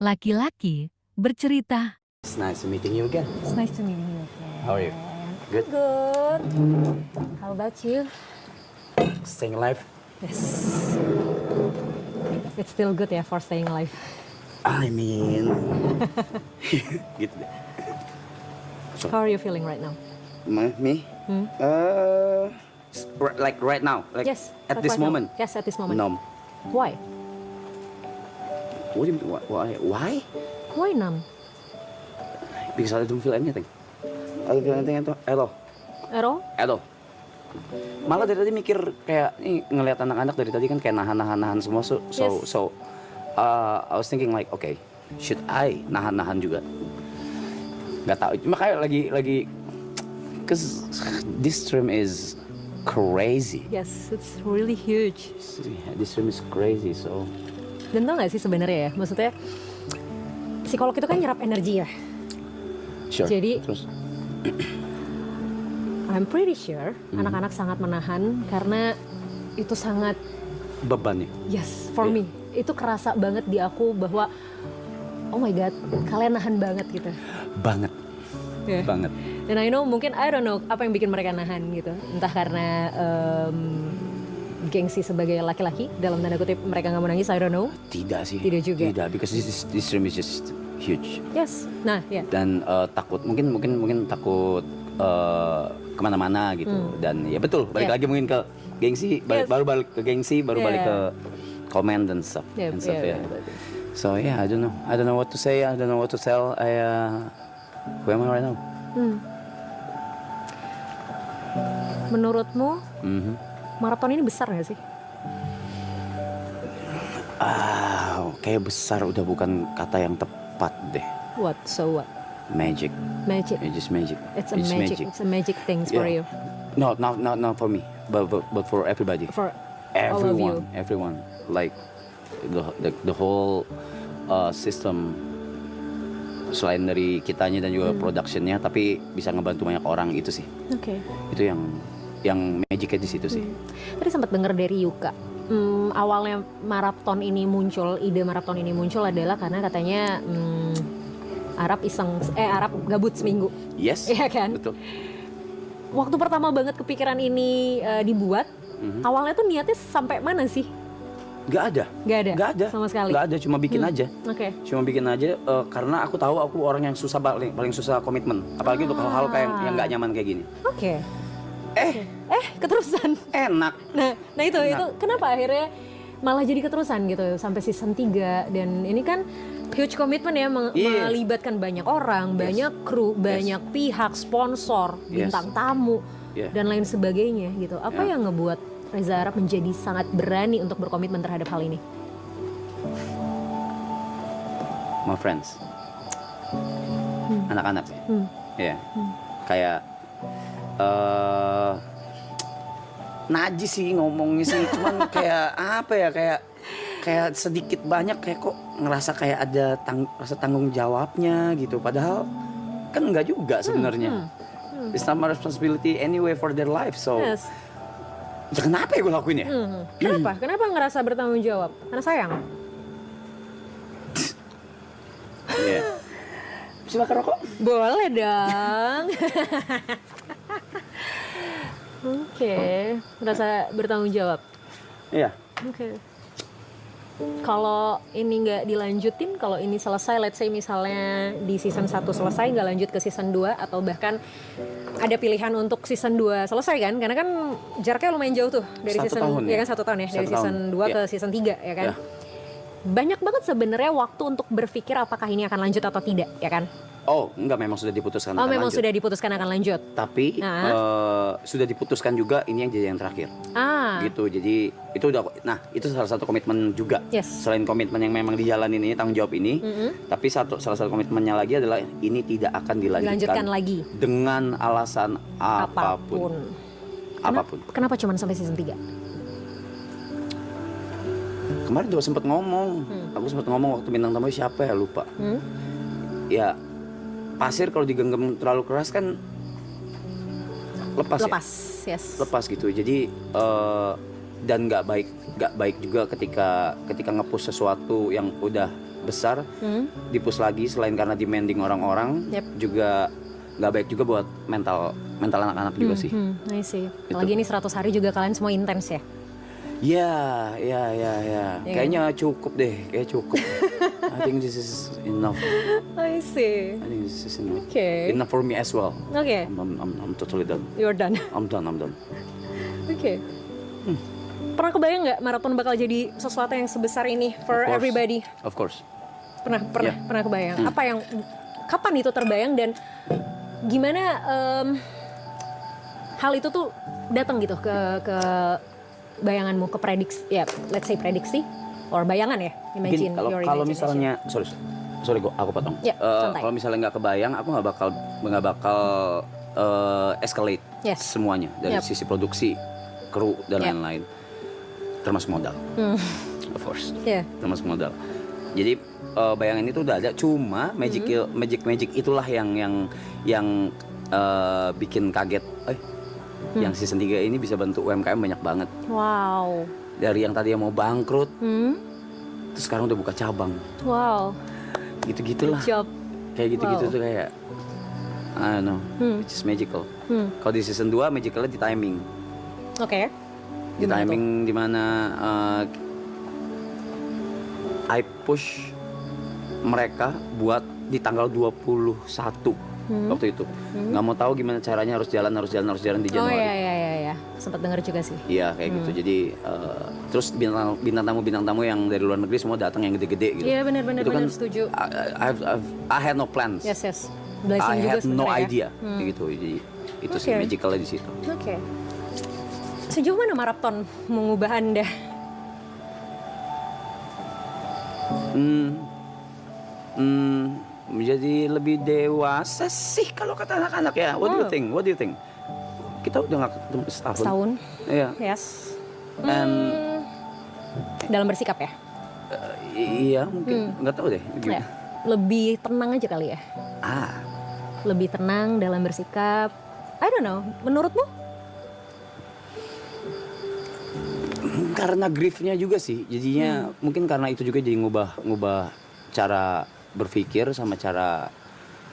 Laki-laki bercerita. It's nice meeting you again. It's nice to meet you. How are you? Good? Good. How about you? Staying alive? Yes. It's still good ya for staying alive. I mean... gitu deh. How are you feeling right now? Me? Like right now? Like Yes. at like this right now. moment? Yes, at this moment. Numb. Why? What do you mean? Why? Why numb? Because I don't feel anything. I don't feel anything at all. At all? At all. Malah dari tadi mikir kayak ini ngelihat anak-anak dari tadi kan kayak nahan semua Yes. I was thinking like okay, should I nahan juga? Gak tahu. Cuma kayak lagi cause this stream is crazy. Yes, it's really huge. This stream is crazy so. Dan tau gak sih sebenarnya ya, maksudnya psikolog itu kan nyerap energi ya. Sure. Jadi terus I'm pretty sure anak-anak sangat menahan karena itu sangat beban ya. yes for Yeah. me. Itu kerasa banget di aku bahwa oh my god, kalian nahan banget gitu. Banget. Yeah. Banget. Dan I don't know apa yang bikin mereka nahan gitu. Entah karena gengsi sebagai laki-laki dalam tanda kutip mereka nggak mau nangis, I don't know. Tidak sih. Tidak juga. Tidak, because this stream is just huge. Yes, nah ya. Dan takut mungkin takut kemana-mana gitu. Dan ya betul balik Yeah. lagi mungkin ke gengsi, Yes. baru balik ke gengsi, baru Yeah. balik ke comment dan stuff. Yeah, and stuff, yeah, yeah. betul. So yeah, I don't know what to say, I don't know what to tell. Who am I right now? Menurutmu Mhm. maraton ini besar nggak sih? Kayak besar udah bukan kata yang tepat deh. What? So what? Magic. Magic. It's just magic. It's a magic. It's a magic things for Yeah. you. No, not for me, but for everybody. For all of you. Everyone. Like the whole system selain dari kitanya dan juga productionnya, tapi bisa ngebantu banyak orang itu sih. Oke. Itu yang magicnya di situ sih. Tadi sempat dengar dari Yuka. Awalnya ide maraton ini muncul adalah karena katanya Arab gabut seminggu. Yes. Iya kan? Betul. Waktu pertama banget kepikiran ini dibuat, awalnya tuh niatnya sampai mana sih? Gak ada. Gak ada sama sekali. Gak ada, cuma bikin aja. Oke. Cuma bikin aja karena aku tahu aku orang yang paling susah komitmen. Apalagi untuk hal-hal kayak yang nggak nyaman kayak gini. Oke. Keterusan. Enak. Nah itu kenapa akhirnya malah jadi keterusan gitu sampai season 3 dan ini kan huge komitmen ya Iya. melibatkan banyak orang, banyak kru, banyak pihak, sponsor, bintang tamu Yeah. dan lain sebagainya gitu. Apa Yeah. yang ngebuat Reza Arab menjadi sangat berani untuk berkomitmen terhadap hal ini? My friends. Anak-anak sih. Iya. Kayak najis sih ngomongnya sih, cuman kayak apa ya, kayak sedikit banyak kayak kok ngerasa kayak ada rasa tanggung jawabnya gitu, padahal kan enggak juga sebenarnya. It's not my responsibility anyway for their life, so Yes. ya kenapa ya gue lakuin ya? Kenapa? Kenapa ngerasa bertanggung jawab? Karena sayang. Iya. Silakan rokok. Boleh dong. Oke, merasa bertanggung jawab. Iya. Oke. Kalau ini nggak dilanjutin, kalau ini selesai, let's say misalnya di season 1 selesai, nggak lanjut ke season 2, atau bahkan ada pilihan untuk season 2 selesai kan? Karena kan jaraknya lumayan jauh tuh dari 1 season tahun, ya ya? kan 1 tahun ya, dari 1 tahun. season 2 Iya. ke season 3 ya kan? Iya. Banyak banget sebenarnya waktu untuk berpikir apakah ini akan lanjut atau tidak, ya kan? Oh, enggak, memang sudah diputuskan akan Memang lanjut. sudah diputuskan akan lanjut. Tapi sudah diputuskan juga ini yang jadi yang terakhir. Gitu. Jadi itu udah, nah itu salah satu komitmen juga. Yes. Selain komitmen yang memang dijalanin ini, tanggung jawab ini, tapi salah satu komitmennya lagi adalah ini tidak akan Dilanjutkan lagi dengan alasan apapun. Kenapa cuma sampai season 3? Kemarin juga sempat ngomong, aku sempat ngomong waktu bintang tamu siapa ya, lupa. Ya pasir kalau digenggam terlalu keras kan lepas ya? Yes. Lepas gitu. Jadi dan nggak baik juga ketika nge-push sesuatu yang udah besar, Hmm. dipus lagi selain karena demanding orang-orang, Yep. juga nggak baik juga buat mental anak-anak juga sih. I see. Apalagi ini 100 hari juga kalian semua intens ya. Ya. Iya. Kayaknya cukup deh, kayak cukup. I think this is enough. I see. I think this is enough. Okay. Enough for me as well. Oke, I'm totally done. you're done. I'm done. Oke. Pernah kebayang nggak maraton bakal jadi sesuatu yang sebesar ini for Of course. everybody? Of course. Pernah Yeah. pernah kebayang. Apa yang kapan itu terbayang dan gimana hal itu tuh datang gitu ke bayanganmu, ke prediksi, ya let's say prediksi or bayangan ya, imagine Mungkin your kalau imagination. misalnya sorry aku potong. Ya, santai. Kalau misalnya nggak kebayang, aku nggak bakal escalate Yes. semuanya dari Yep. sisi produksi, kru dan Yep. lain-lain, termasuk modal, of course, Yeah. termasuk modal. Jadi bayangan itu udah ada, cuma magic itulah yang bikin kaget. Yang season 3 ini bisa bantu UMKM banyak banget. Wow. Dari yang tadi mau bangkrut, Hmm. terus sekarang udah buka cabang. Wow. Gitu-gitulah. Job. Kayak gitu-gitu Wow. tuh kayak I don't know, which is magical. Kalau di season 2 magicalnya di timing. Oke. Di Gimana timing dimana I push mereka buat di tanggal 21 waktu itu. Nggak mau tahu gimana caranya, harus jalan di Oh Januari. iya. Sempat dengar juga sih. Iya kayak gitu. Jadi terus bintang tamu yang dari luar negeri semua datang yang gede-gede gitu. Iya benar Itu kan setuju. I had no plans. Yes. Blessing I juga had no sebenarnya. idea kayak gitu. Jadi itu sih Oke. magicalnya di situ. Oke. Sejauh mana maraton mengubah Anda? Menjadi lebih dewasa sih kalau kata anak-anak ya. What do you think? Kita udah nggak ketemu setahun. Setahun. Iya. Yes. And Dalam bersikap ya? iya mungkin nggak tahu deh. Ya. Gimana. Lebih tenang aja kali ya? Lebih tenang dalam bersikap. I don't know. Menurutmu? Karena griefnya juga sih. Jadinya mungkin karena itu juga jadi ngubah cara berpikir sama cara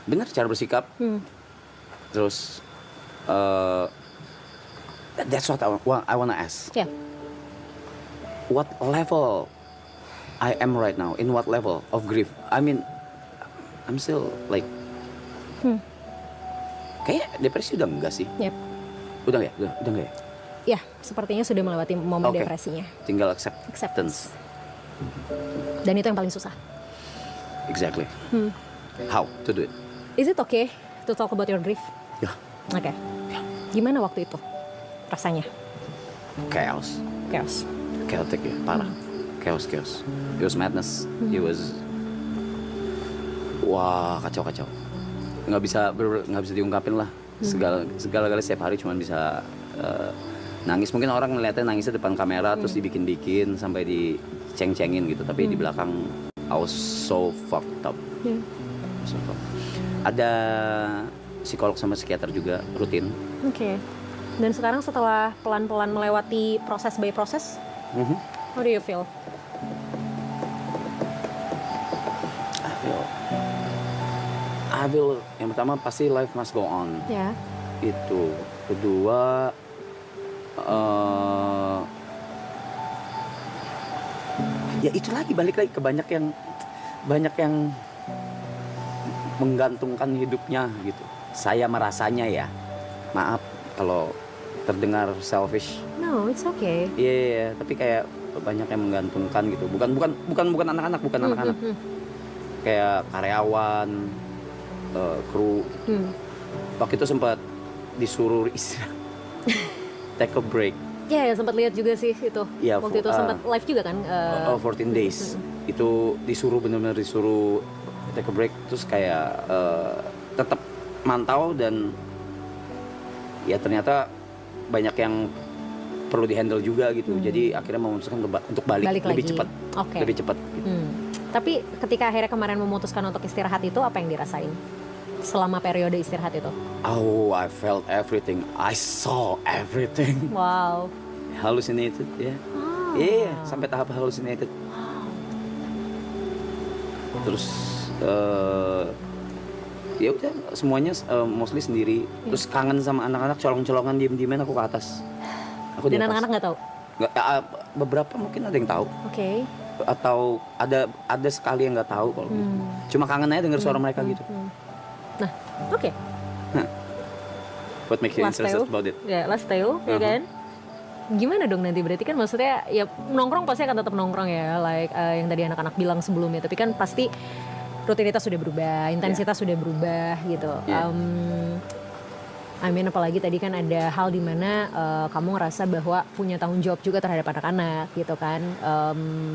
bersikap. Terus that's what I wanna ask. Ya. What level I am right now? In what level of grief? I mean, I'm still like, kayak depresi udah enggak sih? Yep. Udah enggak ya? Ya, sepertinya sudah melewati momen Oke. depresinya. Tinggal Acceptance. acceptance. Dan itu yang paling susah. Exactly. How to do it? Is it okay to talk about your grief? Ya, Oke. Gimana waktu itu rasanya? chaos. Chaotic ya, parah. Chaos. It was madness. It was, wah kacau. Nggak bisa diungkapin lah. Segala setiap hari cuma bisa nangis. Mungkin orang ngeliatnya nangisnya depan kamera terus dibikin sampai diceng-cengin gitu. Tapi di belakang I was so fucked up. Yeah. So fucked. Ada psikolog sama psikiater juga rutin. Oke. Dan sekarang setelah pelan-pelan melewati proses by proses, how do you feel? I feel yang pertama pasti life must go on. Ya. Itu. Kedua ya itu lagi balik lagi ke banyak yang menggantungkan hidupnya gitu. Saya merasanya ya. Maaf kalau terdengar selfish. No, it's okay. Iya, tapi kayak banyak yang menggantungkan gitu. Bukan anak-anak, Kayak karyawan, kru. Waktu itu sempat disuruh istirahat. Take a break. Ya, sempat lihat juga sih itu. Iya, Waktu itu sempat live juga kan? 14 days. Itu benar-benar disuruh take a break, terus kayak tetap mantau dan ya ternyata banyak yang perlu dihandle juga gitu. Jadi akhirnya memutuskan untuk balik lebih lagi. cepat. Oke. Lebih cepat gitu. Tapi ketika akhirnya kemarin memutuskan untuk istirahat itu, apa yang dirasain selama periode istirahat itu? Oh, I felt everything. I saw everything. Wow. Hallucinated ya. Iya, sampai tahap hallucinated. Terus ya udah semuanya mostly sendiri. Terus kangen sama anak-anak, colong-colongan diem-dieman aku ke atas. Aku di Dan atas. anak-anak nggak tahu. Nggak, beberapa mungkin ada yang tahu Oke. atau ada sekali yang nggak tahu kalau gitu. Cuma kangen aja denger suara mereka gitu. Nah, oke. What makes you Last interested Teo. about it? Ya, Last Teo, ya Uh-huh. kan? Gimana dong nanti? Berarti kan maksudnya ya nongkrong pasti akan tetap nongkrong ya, like yang tadi anak-anak bilang sebelumnya. Tapi kan pasti rutinitas sudah berubah, intensitas sudah berubah gitu. Yeah. I mean apalagi tadi kan ada hal di mana kamu ngerasa bahwa punya tanggung jawab juga terhadap anak-anak gitu kan,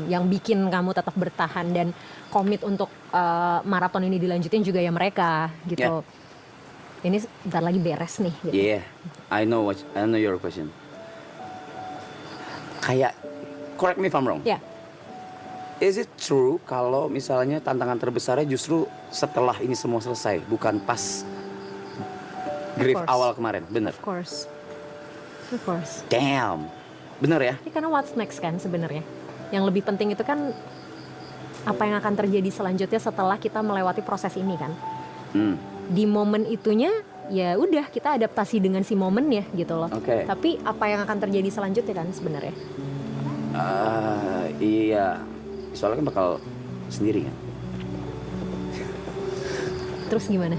yang bikin kamu tetap bertahan dan komit untuk maraton ini dilanjutin juga ya mereka gitu. Ini bentar lagi beres nih. Gitu. Yeah, I know your question. Kayak, correct me if I'm wrong. Ya, Is it true kalau misalnya tantangan terbesarnya justru setelah ini semua selesai, bukan pas grief course. awal kemarin? Bener? of course. Damn, bener ya? Ini karena what's next kan sebenarnya. Yang lebih penting itu kan apa yang akan terjadi selanjutnya setelah kita melewati proses ini kan. Di momen itunya ya udah kita adaptasi dengan si momennya gitu loh. Oke. Tapi apa yang akan terjadi selanjutnya kan sebenarnya. Iya, soalnya kan bakal sendiri kan. Terus gimana?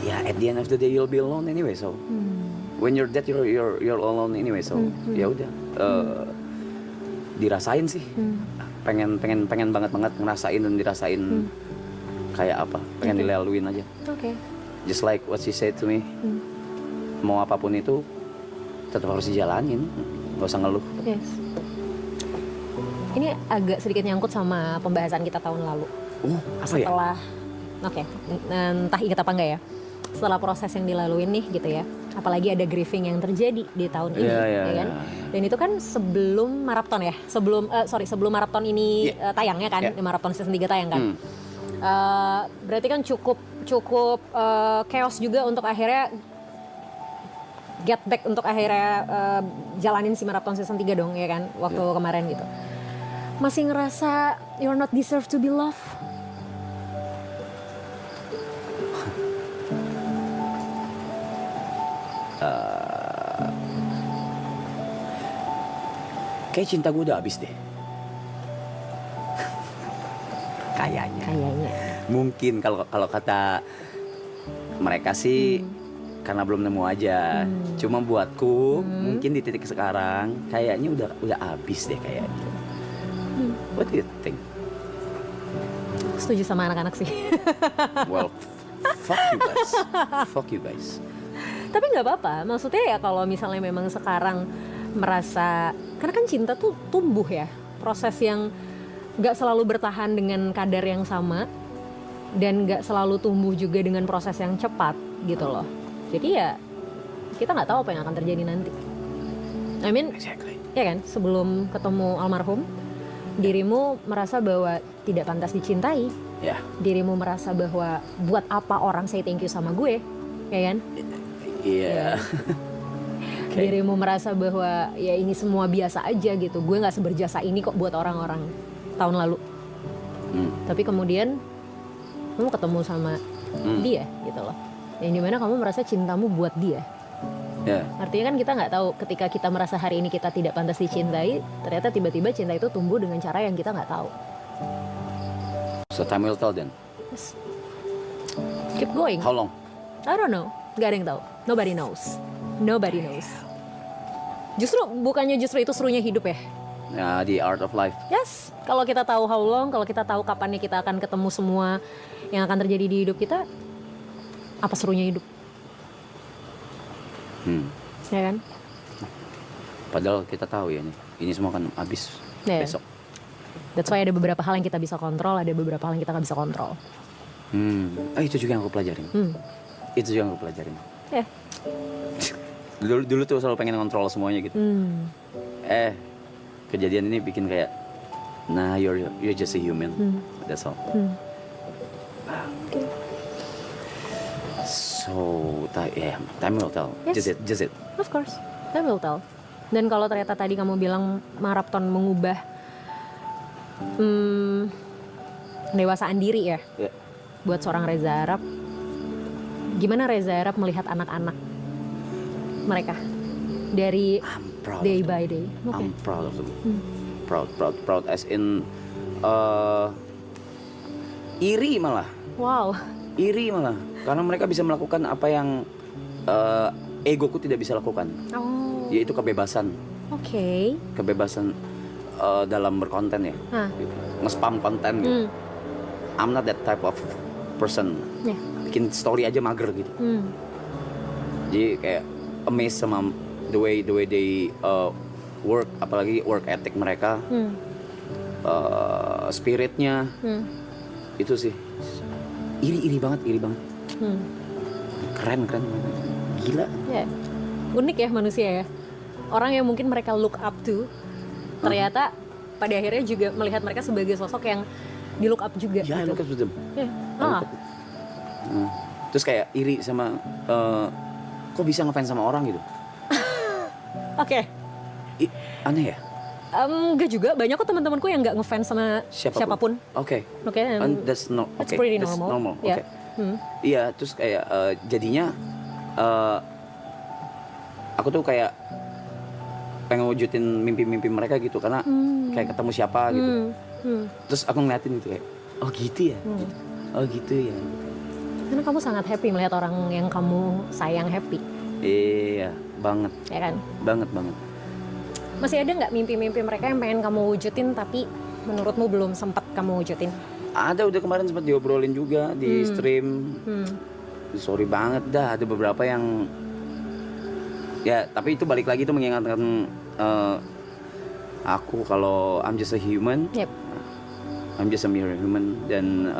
Ya, at the end of the day you'll be alone anyway, so when you're dead you're alone anyway, so ya udah, dirasain sih. Pengen banget ngerasain dan dirasain kayak apa, pengen dilaluin aja. Oke. Just like what she said to me, mau apapun itu tetap harus dijalanin, gak usah ngeluh. Yes. Ini agak sedikit nyangkut sama pembahasan kita tahun lalu. Apa ya? Setelah, oke, entah ingat apa enggak ya. Setelah proses yang dilaluin nih gitu ya. Apalagi ada grieving yang terjadi di tahun ini, Iya, ya kan? Dan itu kan sebelum maraton ya, sebelum maraton ini tayangnya kan, maraton season 3 tayang kan. Berarti kan cukup chaos juga untuk akhirnya get back untuk akhirnya jalanin si maraton season 3 dong ya kan, waktu kemarin gitu. Masih ngerasa you're not deserve to be loved? Kayak cinta gue udah habis deh. Kayaknya. Mungkin kalau kata mereka sih karena belum nemu aja. Cuma buatku mungkin di titik sekarang kayaknya udah habis deh kayaknya. What do you think? Setuju sama anak-anak sih. Well, fuck you guys. Tapi nggak apa-apa. Maksudnya ya kalau misalnya memang sekarang merasa, karena kan cinta tuh tumbuh ya, proses yang nggak selalu bertahan dengan kadar yang sama dan nggak selalu tumbuh juga dengan proses yang cepat gitu loh. Jadi ya kita nggak tahu apa yang akan terjadi nanti. I mean, Exactly. ya kan, sebelum ketemu almarhum, dirimu merasa bahwa tidak pantas dicintai. Ya. Dirimu merasa bahwa buat apa orang say thank you sama gue, ya kan? Iya. Dirimu merasa bahwa ya ini semua biasa aja gitu, gue nggak seberjasa ini kok buat orang-orang tahun lalu. Tapi kemudian kamu ketemu sama dia gitu loh, yang dimana kamu merasa cintamu buat dia. Ya. Artinya kan kita nggak tahu, ketika kita merasa hari ini kita tidak pantas dicintai, ternyata tiba-tiba cinta itu tumbuh dengan cara yang kita nggak tahu. So time will tell then. Yes. Keep going. How long? I don't know, nggak ada yang tahu. Nobody knows. Justru bukannya justru itu serunya hidup ya? Ya, the art of life. Yes, kalau kita tahu how long, kalau kita tahu kapannya kita akan ketemu semua yang akan terjadi di hidup kita, apa serunya hidup? Ya kan? Padahal kita tahu ya ini semua kan habis besok. That's why ada beberapa hal yang kita bisa kontrol, ada beberapa hal yang kita nggak bisa kontrol. Itu juga yang aku pelajarin. Itu juga yang aku pelajarin. Ya. Dulu tuh selalu pengen kontrol semuanya gitu. Kejadian ini bikin kayak, nah you're just a human. That's all. So, time will tell. Yes. Just it. Of course, time will tell. Dan kalau ternyata tadi kamu bilang maraton mengubah pendewasaan diri ya Ya. buat seorang Reza Arab. Gimana Reza Arab melihat anak-anak mereka dari I'm proud. day of them. by day? Oke. I'm proud of them. Proud as in iri malah. Wow. Iri malah karena mereka bisa melakukan apa yang egoku tidak bisa lakukan, Oh. yaitu kebebasan Oke. dalam berkonten ya, Hah. nge-spam konten gitu. I'm not that type of person. Ya. Bikin story aja mager gitu. Jadi kayak amazed sama the way they work, apalagi work ethic mereka, spiritnya itu sih iri banget. Keren gila. Ya. Unik ya manusia ya. Orang yang mungkin mereka look up to, ternyata pada akhirnya juga melihat mereka sebagai sosok yang di look up juga. Ya, gitu. look up to them. Ya. I look Ah. up. Terus kayak iri sama kok bisa ngefans sama orang gitu. Oke. Aneh ya. Enggak juga, banyak kok teman-temanku yang nggak ngefans sama siapapun. Oke. Oke. And that's It's pretty that's normal. Oke. Ya. Iya, terus kayak jadinya aku tuh kayak pengen wujudin mimpi-mimpi mereka gitu karena kayak ketemu siapa gitu. Terus aku ngeliatin gitu kayak, oh gitu ya. Oh gitu ya. Karena kamu sangat happy melihat orang yang kamu sayang happy, Iya, banget. ya kan? Banget. Masih ada nggak mimpi-mimpi mereka yang pengen kamu wujudin tapi menurutmu belum sempat kamu wujudin? Ada, udah kemarin sempat diobrolin juga di stream. Sorry banget dah, ada beberapa yang ya, tapi itu balik lagi tuh mengingatkan aku kalau I'm just a human. Yep. I'm just a mere human dan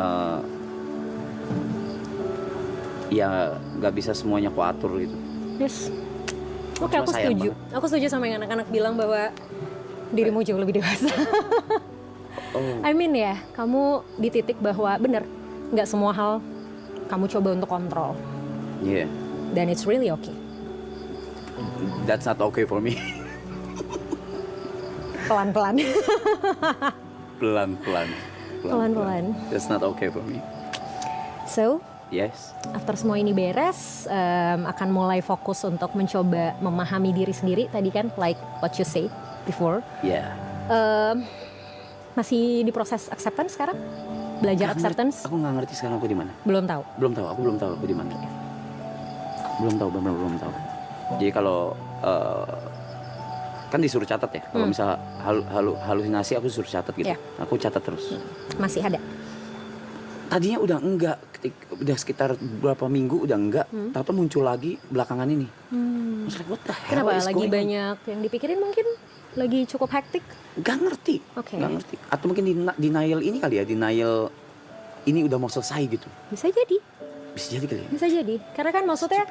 ya nggak bisa semuanya aku atur gitu. Yes. Oke, Cuma aku sayang setuju. Aku setuju sama yang anak-anak bilang bahwa dirimu jauh lebih dewasa. Oh, I mean ya, kamu di titik bahwa bener, nggak semua hal kamu coba untuk kontrol. yeah. Dan it's really okay. That's not okay for me. Pelan-pelan. Pelan-pelan. That's not okay for me. So, Yes. after semua ini beres, akan mulai fokus untuk mencoba memahami diri sendiri tadi kan, like what you say before. Yeah. Masih di proses acceptance sekarang? Belajar acceptance? Aku nggak ngerti sekarang aku di mana. Belum tahu. Aku belum tahu aku di mana. Belum tahu, benar belum tahu. Jadi kalau kan disuruh catat ya. Kalau misal halusinasi aku disuruh catat gitu. Yeah. Aku catat terus. Masih ada. Tadinya udah enggak, udah sekitar beberapa minggu udah enggak, tapi muncul lagi belakangan ini. Terus like, what the hell Kenapa? is Lagi going on? banyak yang dipikirin mungkin? Lagi cukup hektik? Gak ngerti. Oke. Gak ngerti. Atau mungkin denial ini kali ya, denial ini udah mau selesai gitu. Bisa jadi. Bisa jadi kali ya. Bisa jadi. Karena kan maksudnya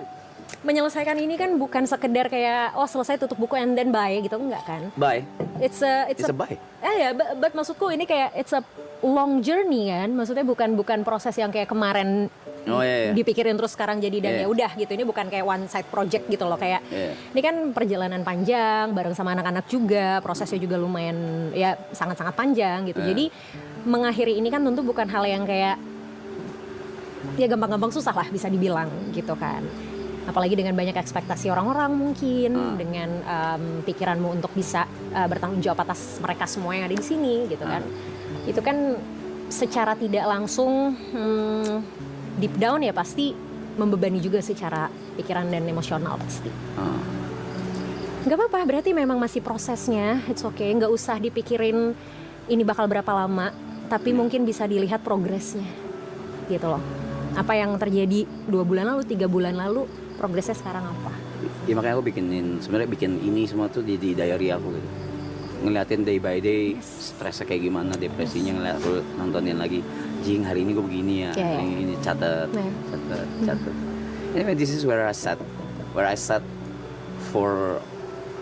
menyelesaikan ini kan bukan sekedar kayak oh selesai tutup buku and then bye gitu, enggak kan? Bye. It's a bye. ya, but maksudku ini kayak it's a long journey kan. Maksudnya bukan proses yang kayak kemarin Oh iya. dipikirin terus sekarang jadi dan Iya. ya udah gitu. Ini bukan kayak one side project gitu loh, kayak Iya. ini kan perjalanan panjang bareng sama anak-anak juga, prosesnya juga lumayan ya sangat-sangat panjang gitu. Jadi mengakhiri ini kan tentu bukan hal yang kayak ya gampang-gampang, susah lah bisa dibilang gitu kan. Apalagi dengan banyak ekspektasi orang-orang mungkin, dengan pikiranmu untuk bisa bertanggung jawab atas mereka semua yang ada di sini gitu kan. Itu kan secara tidak langsung deep down ya pasti membebani juga secara pikiran dan emosional pasti. Gak apa-apa, berarti memang masih prosesnya, it's okay. Gak usah dipikirin ini bakal berapa lama, tapi mungkin bisa dilihat progresnya gitu loh. Apa yang terjadi 2 bulan lalu, 3 bulan lalu, progresnya sekarang apa? Ya makanya aku sebenarnya bikin ini semua tuh di diary aku gitu. Ngeliatin day by day, stresnya kayak gimana, depresinya ngeliat aku nontonin lagi. Jing, hari ini gue begini ya, Yeah, yeah. ini catat. Anyway, this is where I sat for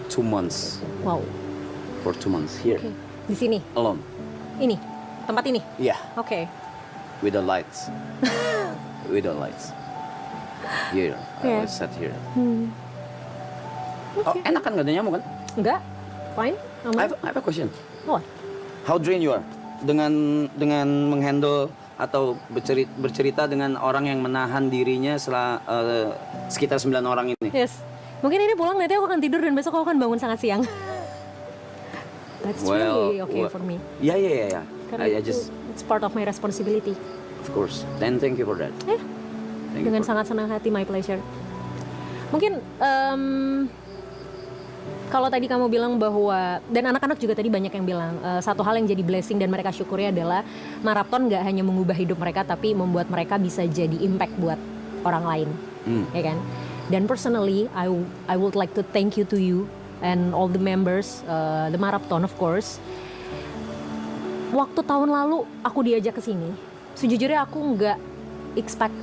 2 months. Wow, For 2 months here, oke. Di sini, alone. ini, tempat ini, Yeah, oke. with the lights. Here, Yeah. I sat here. Oh, enak kan, gak ada nyamuk kan? Enggak, fine, aman. I have a question. What? How drained you are? dengan menghandle atau bercerita dengan orang yang menahan dirinya sekitar 9 orang ini. Yes. Mungkin ini pulang nanti aku akan tidur dan besok aku akan bangun sangat siang. That's really okay for me. Ya. Karena it's part of my responsibility. Of course. Then thank you for that. Dengan sangat senang hati, my pleasure. Mungkin kalau tadi kamu bilang bahwa, dan anak-anak juga tadi banyak yang bilang, satu hal yang jadi blessing dan mereka syukuri adalah maraton gak hanya mengubah hidup mereka, tapi membuat mereka bisa jadi impact buat orang lain, ya kan? Dan personally, I would like to thank you to you and all the members, the marathon of course. Waktu tahun lalu aku diajak ke sini, sejujurnya aku nggak expect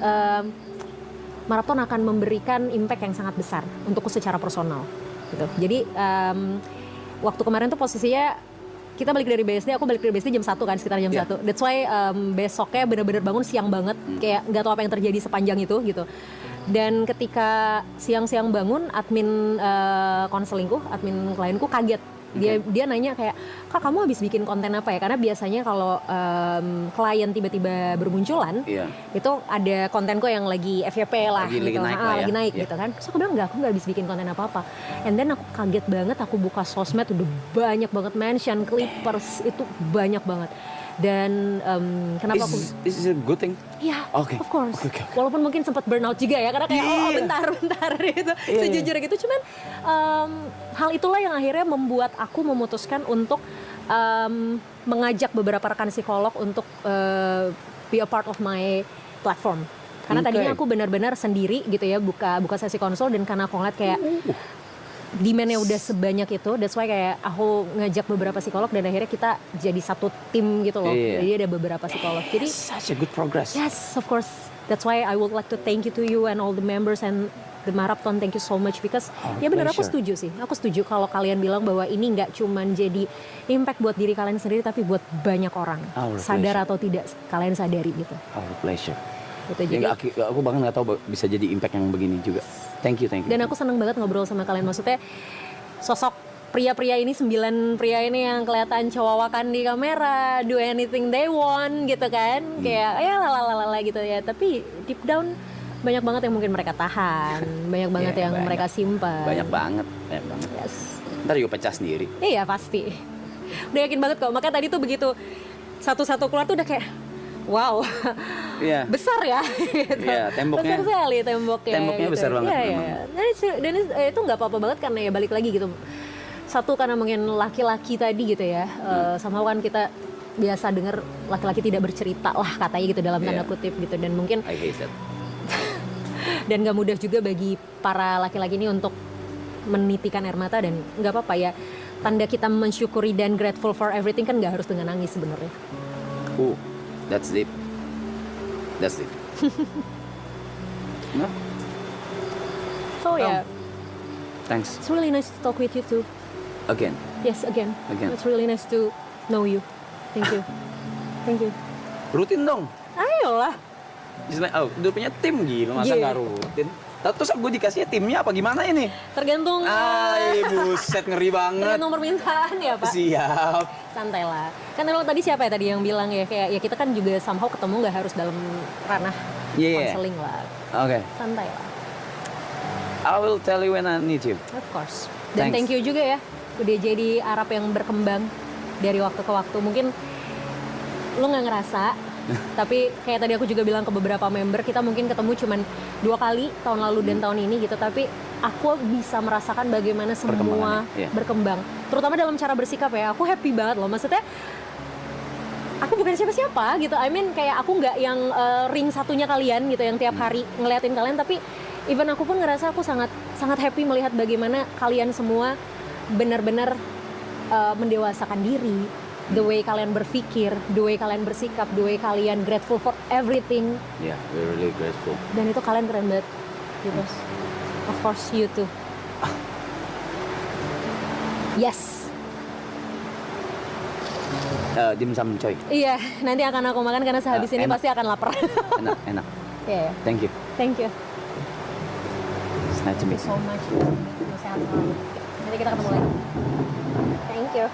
maraton akan memberikan impact yang sangat besar untukku secara personal. Gitu. Jadi waktu kemarin tuh posisinya kita balik dari BSD, aku balik dari BSD jam 1 kan, sekitar jam 1. That's why besoknya benar-benar bangun siang banget, kayak nggak tahu apa yang terjadi sepanjang itu gitu. Dan ketika siang-siang bangun, admin konselingku, admin klienku kaget. Dia nanya kayak, "Kak, kamu habis bikin konten apa ya?" Karena biasanya kalau klien tiba-tiba bermunculan, itu ada kontenku yang lagi FYP lah, lagi naik gitu kan. Terus aku bilang, aku nggak habis bikin konten apa-apa. And then aku kaget banget, aku buka sosmed udah banyak banget mention, clippers, itu banyak banget. Dan kenapa This is a good thing? Iya, Okay. of course. Okay. Walaupun mungkin sempat burnout juga ya, karena kayak bentar gitu. Sejujurnya gitu, cuman hal itulah yang akhirnya membuat aku memutuskan untuk mengajak beberapa rekan psikolog untuk be a part of my platform. Karena tadinya aku benar-benar sendiri gitu ya, buka sesi konsul, dan karena aku ngeliat kayak demand-nya udah sebanyak itu, that's why kayak aku ngajak beberapa psikolog dan akhirnya kita jadi satu tim gitu loh. Jadi ada beberapa psikolog. Jadi such a good progress. Yes, of course. That's why I would like to thank you to you and all the members and the marathon. Thank you so much because ya benar, aku setuju sih. Aku setuju kalau kalian bilang bahwa ini nggak cuman jadi impact buat diri kalian sendiri, tapi buat banyak orang. Sadar atau tidak kalian sadari gitu. Our pleasure. Gitu, jadi aku bahkan nggak tahu bisa jadi impact yang begini juga. Thank you. Dan aku senang banget ngobrol sama kalian. Maksudnya sosok pria-pria ini, 9 pria ini yang kelihatan cowawakan di kamera, do anything they want gitu kan, kayak ya lalala gitu ya. Tapi deep down banyak banget yang mungkin mereka tahan, banyak banget yang mereka simpan. Banyak banget. Yes. Ntar juga pecah sendiri. Iya pasti. Udah yakin banget kok. Makanya tadi tuh begitu satu-satu keluar tuh udah kayak wow, besar ya. Gitu. Temboknya. Besar sekali temboknya. Temboknya gitu. besar banget. Dan itu nggak apa-apa banget karena ya balik lagi gitu. Satu karena mungkin laki-laki tadi gitu ya, sama kan kita biasa dengar laki-laki tidak bercerita lah katanya gitu dalam tanda kutip gitu, dan mungkin I hate that. dan nggak mudah juga bagi para laki-laki ini untuk menitikan air mata, dan nggak apa-apa ya. Tanda kita mensyukuri dan grateful for everything kan nggak harus dengan nangis sebenarnya. That's deep. No? So yeah. Thanks. It's really nice to talk with you too. Again. Yes, again. It's really nice to know you. Thank you. Thank you. Rutin dong. Ayolah. Udah punya tim gila, masa nggak rutin? Terus gue dikasihnya timnya apa gimana ini? Tergantung. Buset, ngeri banget. Tergantung permintaan ya Pak. Siap. Santai lah. Kan kalau tadi siapa ya tadi yang bilang ya, kayak ya kita kan juga somehow ketemu nggak harus dalam ranah counseling lah. Oke. Santai lah. I will tell you when I need you. Of course. Dan thank you juga ya, udah jadi Arab yang berkembang dari waktu ke waktu. Mungkin lu nggak ngerasa, tapi kayak tadi aku juga bilang ke beberapa member, kita mungkin ketemu cuman 2 kali tahun lalu dan tahun ini gitu, tapi aku bisa merasakan bagaimana semua berkembang, terutama dalam cara bersikap ya. Aku happy banget loh, maksudnya aku bukan siapa-siapa gitu. I mean kayak aku nggak yang ring satunya kalian gitu yang tiap hari ngeliatin kalian, tapi even aku pun ngerasa aku sangat happy melihat bagaimana kalian semua benar-benar mendewasakan diri, the way kalian berpikir, the way kalian bersikap, the way kalian grateful for everything. Yeah, we're really grateful. Dan itu kalian keren banget, gitu. Of course you too. Yes. Dimsum coy. Iya, nanti akan aku makan karena sehabis ini pasti akan lapar. Enak. Yeah. Thank you. Thank you. It's nice to meet you. So much. Sehat selalu. Nanti kita ketemu lagi. Thank you.